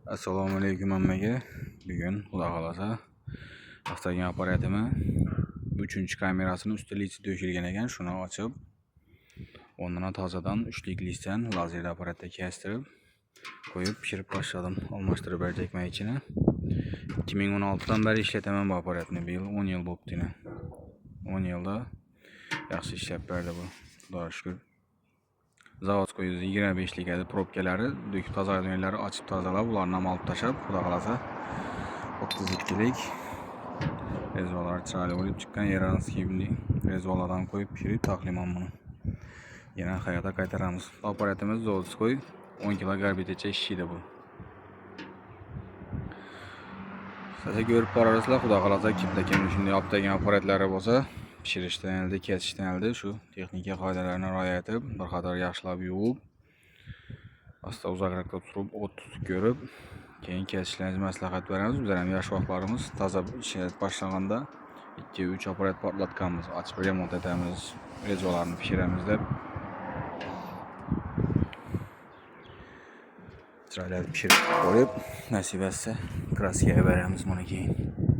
Assalomu alaykum hammaga. Bugun xudo xolasa avtogen apparatimi 3-kamerasini usti litsi to'shilgan ekan. Shuni ochib, o'rnini tozadan 3lik litsdan lazer apparatda kestirib qo'yib pishirib boshladim. Almashtirib berjakman ichini. 2016dan beri ishlataman bu apparatni. Bu yil 10 yil bo'libdi. 10 yilda yaxshi ishlab berdi bu. Xudoga shukr. Zavodskoy 25lik edi probkalari, dökib tozalaganlari ochib tozalab, ularni ham olib tashlab, xudo xolasa 32lik rezvalar chiroyli bo'lib chiqqan. Yaranskiy rezvalardan qo'yib pishirib taqliman buni. Yana hayotga qaytaramiz. Apparatimiz Zavodskoy 10 kilogarbitgacha ishlaydi bu. Siz ko'rib borasizlar, xudo xolasa kimda kim shunday optagan apparatlari bo'lsa, pishirishdan elde, kesishdan elde shu texnika qoidalarini rioya etib, bir qator yaxshilab yuvib, asta uzoqroqda turib, o't tutib ko'rib, keyin kesishlaringizni maslahat beramiz. Bizlar ham yosh vaqtlarimiz toza ishlab boshlaganda 2-3 apparat portlatganmiz. Ochib remont etamiz, rezvalarni pishiramiz deb. Chiroyli pishirib qo'yib, nasib etsa kraskaga beramiz buni keyin.